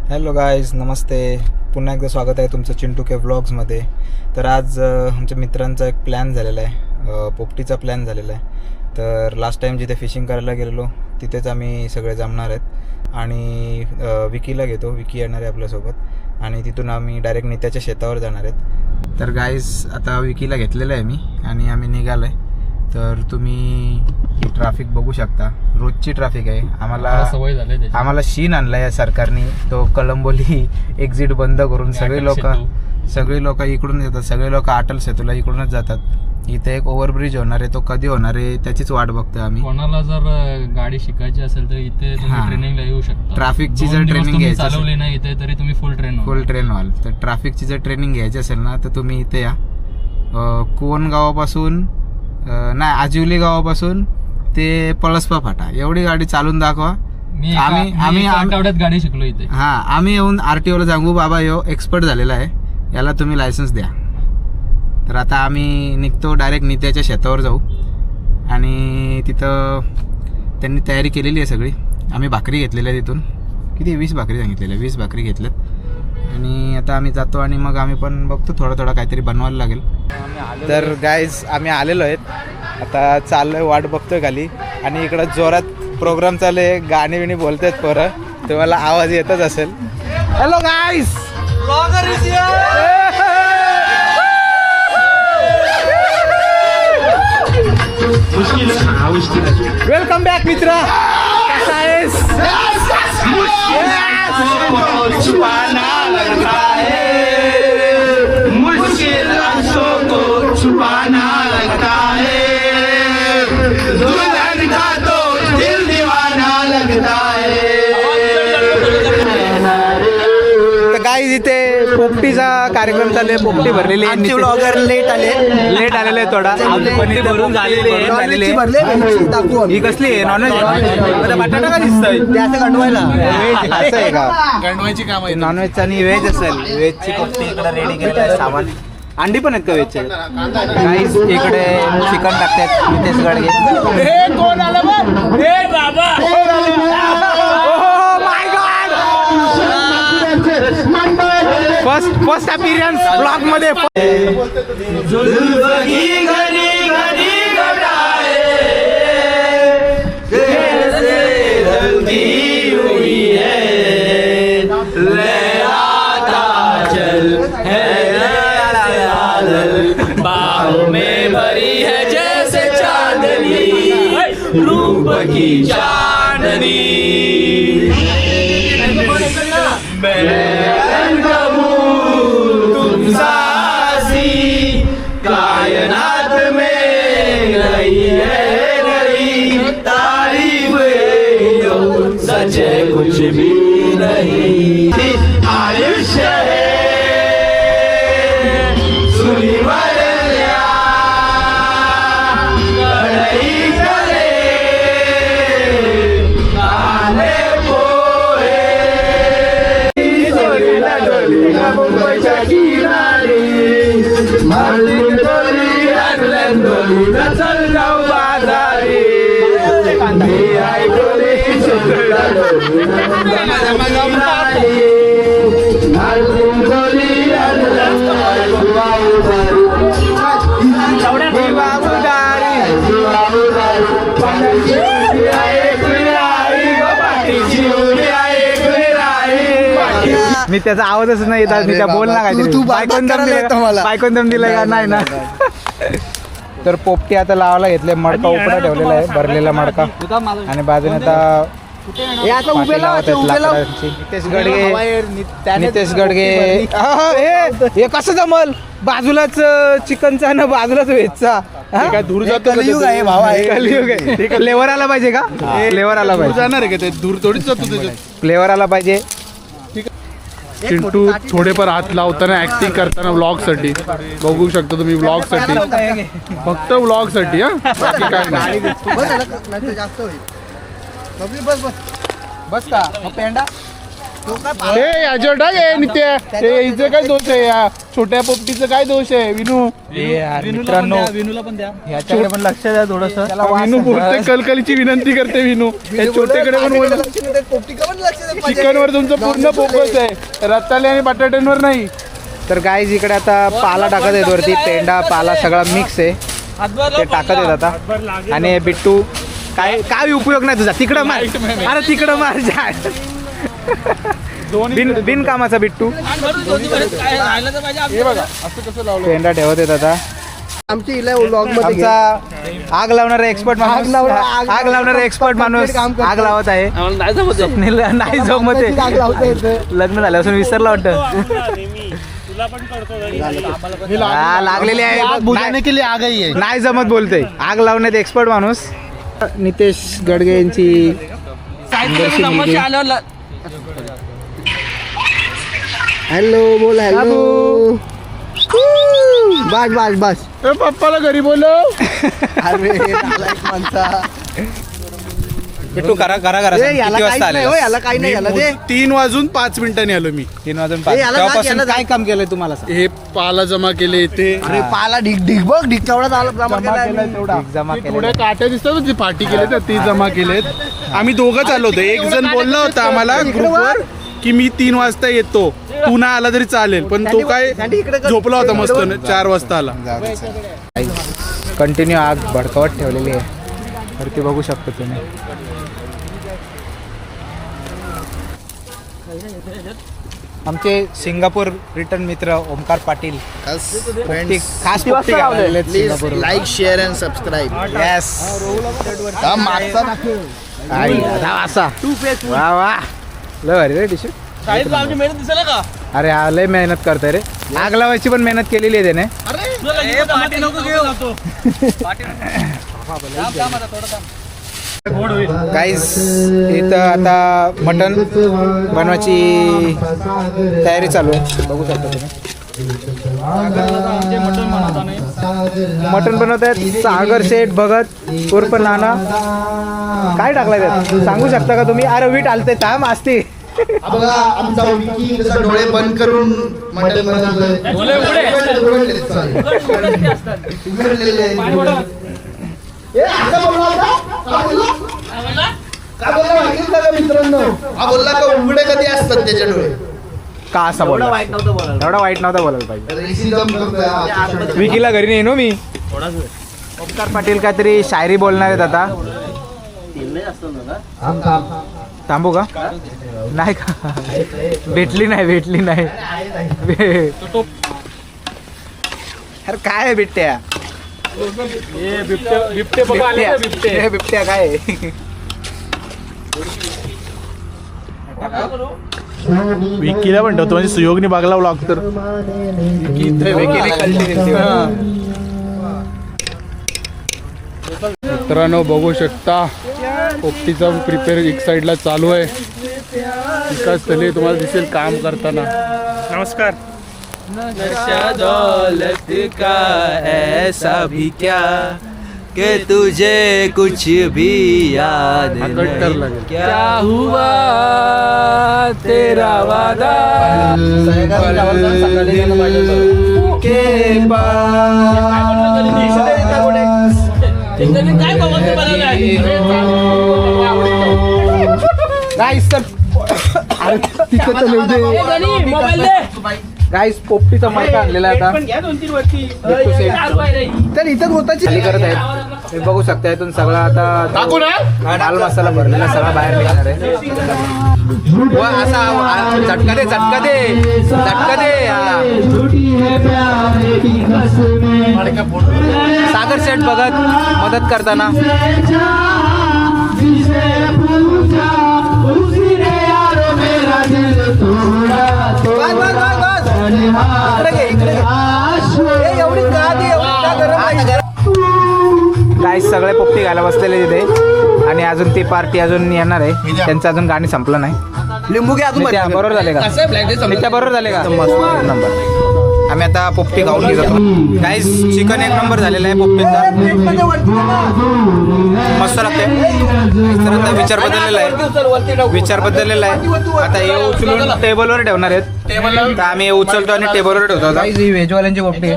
Hello guys, नमस्ते. पुन्हा एकदा स्वागत आहे तुमचं चिंटू के व्लॉग्समध्ये. तर आज आमच्या मित्रांचा एक प्लॅन झालेला आहे, पोपटीचा प्लॅन झालेला आहे. तर लास्ट टाईम जिथे फिशिंग करायला गेलेलो तिथेच आम्ही सगळे जमणार आहेत आणि विकीला घेतो. विकी येणार आहे आपल्यासोबत आणि तिथून आम्ही डायरेक्ट नित्याच्या शेतावर जाणार आहेत. तर गाईज आता विकीला घेतलेलं आहे मी आणि आम्ही निघालो आहे. तर तुम्ही ही ट्रॅफिक बघू शकता, रोजची ट्रॅफिक आहे. सवय झाली आम्हाला शीन आणला या सरकारने. तो कळंबोली एक्झिट बंद करून सगळे लोक इकडून येतात. सगळे लोक अटल सेतूला इकडूनच जातात. इथे एक ओव्हरब्रिज होणार आहे, तो कधी होणार आहे त्याचीच वाट बघतोय आम्ही. कोणाला जर गाडी शिकायची असेल तर इथे तुम्ही ट्रेनिंगला येऊ शकता. ट्रॅफिकची जर ट्रेनिंग घ्यायची चालवली नाही इथे तरी तुम्ही फुल ट्रेन व्हाल. तर ट्रॅफिकची जर ट्रेनिंग घ्यायची असेल ना तर तुम्ही इथे या. कोण गावापासून नाही, आजिवली गावापासून ते पळसपा फाटा एवढी गाडी चालून दाखवा. आम्ही गाडी शिकलो इथे. आम्ही येऊन RTO ला सांगू, बाबा ह्यो एक्सपर्ट झालेला आहे, याला तुम्ही लायसन्स द्या. तर आता आम्ही निघतो, डायरेक्ट नित्याच्या शेतावर जाऊ आणि तिथं त्यांनी तयारी केलेली आहे सगळी. आम्ही भाकरी घेतलेल्या तिथून, किती 20 भाकरी सांगितलेल्या, 20 भाकरी घेतल्यात आणि आता आम्ही जातो आणि मग आम्ही पण बघतो थोडं काहीतरी बनवायला लागेल. तर गाईज आम्ही आलेलो आहेत, आता चाललोय, वाट बघतोय खाली आणि इकडं जोरात प्रोग्राम चालू आहे, गाणी बिणी बोलतायत पोरं, तुम्हाला आवाज येतच असेल. हॅलो गाईज, वेलकम बॅक मित्र, कसा आहेस? मुश्किल आंसों को छुपाना लगता है, दुल्हन का तो दिल दीवाना लगता है. तर गाईज इथे पोपटीचा कार्यक्रम चालू आहे, पोपटी भरलेली आहे. ब्लॉगर लेट आलेले आहे थोडा, भरून झालेली आहे. ही कसली आहे? नॉनव्हेज बटाटा का दिसतोय गंडवायला असं आहे का? गंडवायची काम आहे. नॉनव्हेजचा आणि व्हेज असेल. व्हेजची पोपटी इकडे रेडी केलेलं आहे सामान. अंडी पण आहेत का व्हेजचे? गाईज इकडे चिकन टाकतात नितेश गडगे. फर्स्ट अपीरियन्स ब्लॉग मध्ये. बाहों में भरी है जैसे चांदनी, रूप की चांदनी. तुम सासी कायनात में नहीं है, नहीं तारीफ सच है कुछ भी नहीं. आयुष्य है सुनी वरल्या कढई गले कांदे पोहे मुंबईच्या किनारी मारलीन दोरी आणल्यान दोरी चल जाऊ बाजारी. मी ऐकली सुंदर दोरी मारलीन दोरी आणल्यान मी त्याचा आवाजच नाही येत. मी त्या बोल ना काहीतरी बायकोन दम दिलाय का? नाही ना. तर पोपटी आता लावायला घेतले, मडका उपडा ठेवलेला आहे, भरलेला मडका आणि बाजूने आता नितेश गडगे. हे कसं जमल? बाजूलाच चिकनचा ना बाजूलाच व्हेजचा. काय दूर जातो कलियुग आहे भावा, कलियुग आहे. फ्लेवर आला पाहिजे का? फ्लेवर आला पाहिजे. जाणार आहे का ते? दूर थोडीच जातो त्याच्यात. फ्लेवर आला पाहिजे. चिंटू थोडेफार हात लावताना ऍक्टिंग करताना व्लॉग साठी बघू शकता तुम्ही. व्लॉग साठी, फक्त व्लॉग साठी. बाकी काय नाही. बस का पेंडा ए याच्यावर टाक ए नित्या ए हिचं काय दोष आहे या छोट्या पोपटीचं काय दोष आहे विनू मित्रांनो विनूला पण द्या. ह्याच्याकडे पण लक्ष द्या थोडस विनू बोलते कलकलीची विनंती करते विनू हे छोटेकडे पण बोल चिकनवर तुमचं पूर्ण फोकस आहे रताळे आणि बटाट्यांवर नाही. तर गाईज इकडे आता पाला टाकत आहेत वरती पेंडा पाला सगळा मिक्स आहे ते टाकत आहेत आता. आणि हे बिट्टू काय काय उपयोग नाही तुझा तिकडं मार अरे तिकडं मार जा. बिनकामाचा बिट्टू हे बघा असं कसं लावलं पेंडा ठेवत आहेत आता. आमचा आग लावणारा एक्सपर्ट माणूस आग लावणारा एक्सपर्ट माणूस आग लावत आहे. स्वप्नील नाही जमत आहे. लग्न झाल्यापासून विसरला वाटतं. लागलेली आहे बुझाने के लिए आ गई है. नाही जमत बोलते आग लावण्यात एक्सपर्ट माणूस. नितेश गडगे यांची हॅलो बोल हॅलो बस बस बस ए, पप्पाला घरी बोलव. अरे नालायक माणसा. बिट्टू करा करा करा ए, याला काहीच नाही हो, याला काही नाही याला दे 3:05 आलो मी. 3 वाजून ए, याला तेव्हापासून याला काय काम केलंय तुम्हाला हे पाला जमा केले इथे अरे पाला ढिग ढिग बघ ढिग केवढा जमा केलाय. जमा ते थोड्या काट्या दिसतात ना, ती पार्टी केली तर ती जमा केलेत. आम्ही दोघं चाललो होतो. एक जण बोलला होता आम्हाला ग्रुपवर की मी 3 वाजता येतो तू ना आला तरी चालेल पण तो काय झोपला होता मस्त 4 वाजता आला. कंटिन्यू आग भडकावत ठेवलेली आहे तर ते बघू शकतो तुम्ही. आमचे सिंगापूर रिटर्न मित्र ओमकार पाटील पोपटी- खास पोपटी घाललेले आहेत सिंगापूरला. Like share and subscribe. Yes. मागचा आई, आता असा वा वा लय भारी रे टी-शर्ट. अरे हा लय मेहनत करताय रे. आग लावायची पण मेहनत केलेली आहे त्याने. गाईज इथं आता मटन बनवायची तयारी चालू आहे बघू शकता तुम्ही. मटन बनवत आहेत सागर शेठ भगत उर्फ नाना. काय टाकलाय त्यात सांगू शकता का तुम्ही. अरे वीट आलते थांब असते. बघा आमचा विकी कसं डोळे बंद करून मटण बनवतोय. ए, असं बोलला होता? का बोलला? का बोलला माहितीच नाही का मित्रांनो? हा बोलला का उघडे कधी असतात त्याच्या डोळे. का असा बोला एवढा वाईट नव्हता बोलायला पाहिजे. रेसिझम करतोय हा. विकीला घरी नाही नो मी. ओमकार पाटील काहीतरी शायरी बोलणार आहेत आता. थांबू का नाही का भेटली नाही अरे काय बिबट्या बिबट्या काय विकीला पण ठेवतो म्हणजे सुयोगनी बागला व्लॉग तर मित्रांनो बघू शकता पोपटीचा प्रिपेअर एक साईडला चालू आहे. एकाच स्थळी तुम्हाला दिसेल काम करताना. नमस्कार. नशा दौलत का ऐसा भी क्या कि तुझे कुछ भी याद हा कट कर लागेल. क्या हुआ तेरा वादा के गाईस पोपटीचा मडका आणलेला आहे आता. तर इथं गोताची खाली करत आहेत तुम्ही बघू शकता. इथून सगळा आता माल मसाला भरलेला सगळा बाहेर निघणार आहे. वा असा झटका दे सागर शेठ बघत मदत करताना. काय सगळे पोपटी घायला बसलेले तिथे आणि अजून ती पार्टी अजून येणार आहे. त्यांचं अजून गाणी संपलं नाही. लिंबू घ्या अजून नित्या, बरोबर झाले का नित्या बरोबर झाले का नंबर आम्ही आता पोपटी खाऊन घेत होतो. गाईस चिकन एक नंबर झालेलं आहे पोपटीचा, मस्त लागते. तर आता विचार बदललेला आहे. आता हे उचलून टेबलवर ठेवणार आहेत. तर आम्ही हे उचलतो आणि टेबलवर ठेवतो. आता ही व्हेजवाल्यांची पोपटी आहे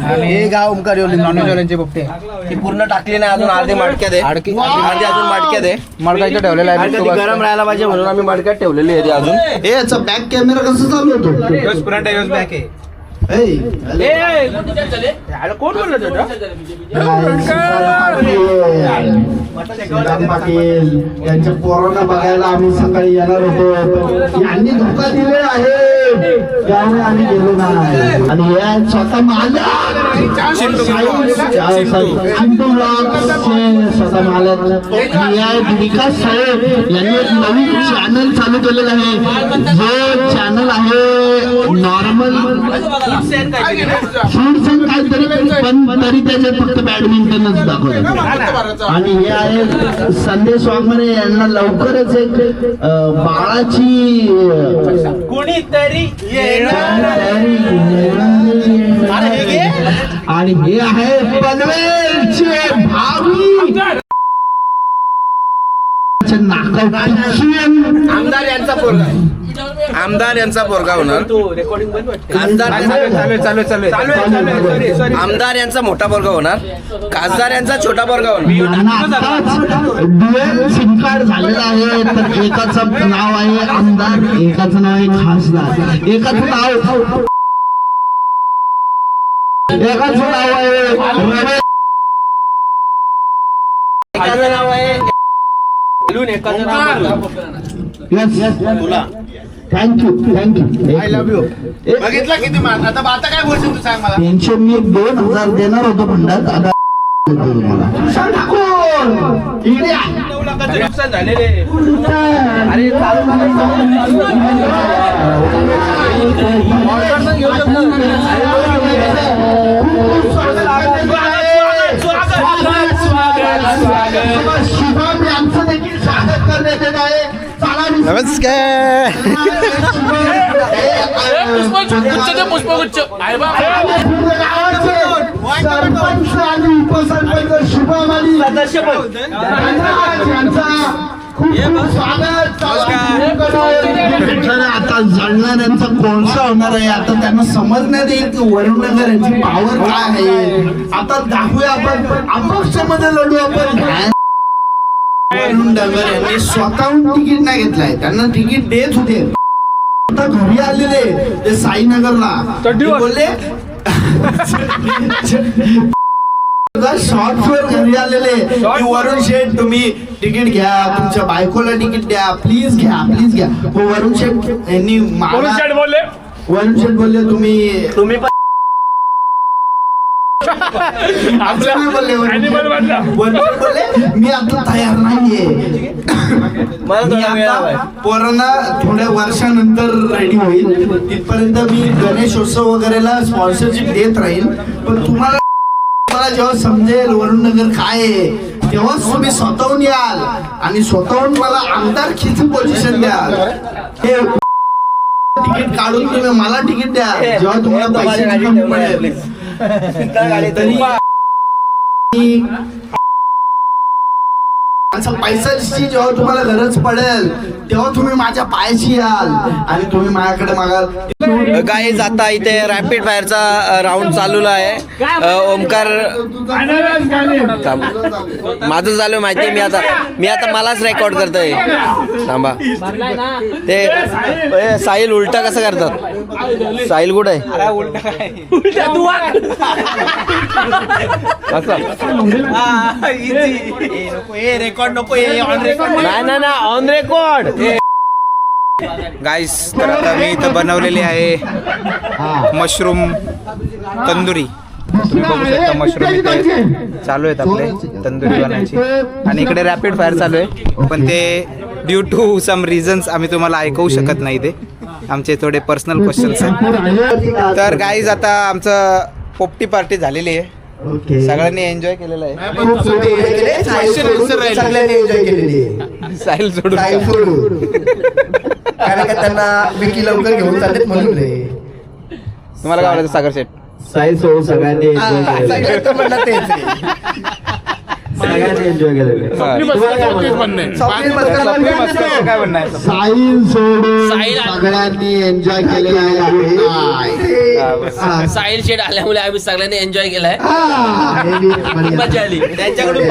आणि हे गाव ओमकार नॉनव्हेजवाल्यांची पोपटी आहे. ती पूर्ण टाकली नाही अजून, अर्धे मडक्यात आहे. अर्धी अजून मडक्यात आहे. मडकायचं ठेवलेलं आहे. गरम राहायला पाहिजे म्हणून आम्ही मडक्यात ठेवलेली आहे ती अजून. हे याचा बॅक कॅमेरा कसं चालू होतो? फ्रंट आहे, बॅक आहे. कोण बोललं पाटील यांच्या पोरांना बघायला आम्ही सकाळी येणार होतो. यांनी धोका दिले आहे त्यामुळे आम्ही गेलो नाही. आणि हे स्वतः मालक स्वतः मालक विकास साहेब यांनी एक नवीन चॅनल चालू केलेलं आहे. जो चॅनल आहे नॉर्मल काहीतरी, पण तरी त्याच्यात फक्त बॅडमिंटनच दाखवतात. आणि हे आहे संदेश वाघमारे यांना लवकरच एक बाळाची कोणीतरी आणि हे आहे पनवेलचे भावी आमदार यांचा पोरगा होणार. आमदार यांचा मोठा पोरगा होणार, खासदार यांचा छोटा पोरगा होणार. डुएल सिम कार्ड झालेला आहे. तर एकाचं नाव आहे आमदार, एकाचं नाव आहे खासदार, एकाचं नाव आहे थँक्यू आय लव्ह यू. बघितला किती मार आता काय बोलशील तू सांग मला. पेन्शन मी 2000 देणार होतो फंडात. आता नुकसान झालेले. शुभम यांचं देखील स्वागत करण्यात येत आहे. नमस्कार. सरपंच आणि उपसरपंच शुभम आणि यांचा खूप स्वागत. आता जळणाऱ्यांचा कोळसा होणार आहे. आता त्यांना समजण्यात येईल की वरुणनगर यांची पॉवर काय आहे. आता दाखवूया आपण अपक्षामध्ये लढू आपण. वरुण डांगर यांनी स्वतःहून तिकीट नाही घेतलंय, त्यांना तिकीट देत होते. आता घरी आलेले ते साईनगरला बोलले शॉर्ट फेअर घरी आलेले की वरुण शेठ तुम्ही तिकीट घ्या, तुमच्या बायकोला तिकीट द्या, प्लीज घ्या. वरुण शेठ यांनी वरुण शेठ बोलले तुम्ही बोलले मी आता तयार नाहीये. पोरांना थोड्या वर्षानंतर रेडी होईल. तिथपर्यंत मी गणेशोत्सव वगैरेला स्पॉन्सरशिप देत राहील. पण तुम्हाला जेव्हा समजेल वरुणनगर काय आहे तेव्हाच तुम्ही स्वतःहून याल आणि स्वतःहून मला आमदारकीची पोझिशन द्याल. हे तिकीट काढून तुम्ही मला तिकीट द्या जेव्हा तुम्हाला पैशाची कमी पडेल. पैशाची जेव्हा तुम्हाला गरज पडेल तेव्हा तुम्ही माझ्या पायाशी याल आणि तुम्ही माझ्याकडे मागाल. गाईज आता इथे रॅपिड फायरचा राऊंड चालू आहे. ओमकार माझं चालू माहिती. मी आता मलाच रेकॉर्ड करतोय. थांबा. ते साहिल उलटा कसं करतात? साहिल कुठे आहे? रेकॉर्ड नको ऑन रेकॉर्ड नाही ऑन रेकॉर्ड. गाईस तर आता मी इथं बनवलेली आहे मशरूम तंदुरी. तुम्ही बघू शकता मशरूम इथे चालू आहेत आपले तंदुरी बनवायची. आणि इकडे रॅपिड फायर चालू आहे, पण ते ड्यू टू सम रिझन्स आम्ही तुम्हाला ऐकवू शकत नाही. ते आमचे थोडे पर्सनल क्वेश्चन्स आहेत. तर गाईज आता आमचं पोपटी पार्टी झालेली आहे. सगळ्यांनी एन्जॉय केलेलं आहे. साहिल सोडून कारण का त्यांना विकी लवकर घेऊन चाललेत म्हणून रे. तुम्हाला काय वाटतं सागर शेठ? साई सोडून सगळ्यांनी एन्जॉय केलेले. स्वप्नील मस्कर तेच म्हणणं आहे. स्वप्नील मस्कर स्वप्नील मस्करचं काय म्हणणं आहे? साईल सोडून सगळ्यांनी एन्जॉय केलेला आहे. साहिल शेड आल्यामुळे आम्ही सगळ्यांनी एन्जॉय केलाय. मजा आली. त्यांच्याकडून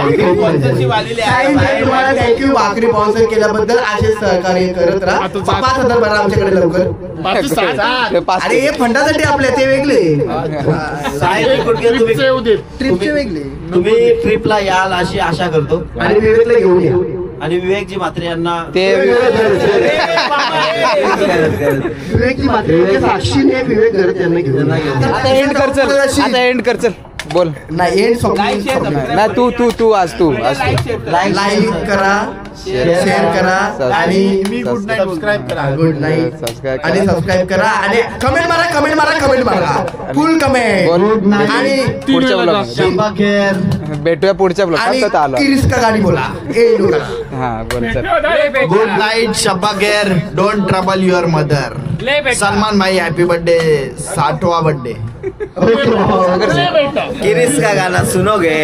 थँक्यू भाकरी स्पॉन्सर केल्याबद्दल असे सहकार्य करत राहा. 5,000 भरा आमच्याकडे लवकर. 5 अरे हे फंडासाठी आपले ते वेगळे ट्रिपचे येऊ देत. ट्रिपचे वेगळे. तुम्ही ट्रिपला याल अशी आशा करतो. आणि विवेकला घेऊन या. आणि विवेकजी म्हात्रे यांना ते विवेकची मात्र साक्षीने विवेक घरात त्यांना घेऊन आता एंड कर चल, आता एंड कर चल, बोल. नाही एंड नाही तू आज तू लाईक करा, शेअर करा आणि सबस्क्राईब करा. गुड नाईट सबस्क्राईब आणि सबस्क्राईब करा आणि कमेंट मारा फुल कमेंट. बोल. आणि पुढच्या ब्लॉग भेटूया पुढच्या ब्लॉग. आणि आता आलो. किरीस का गाडी बोला हा बोल चल. गुड नाईट शब्बा care. Don't trouble your mother. Salman भाई हॅपी बर्थडे. 60वां बर्थडे. किरीस का गाना सुनोगे.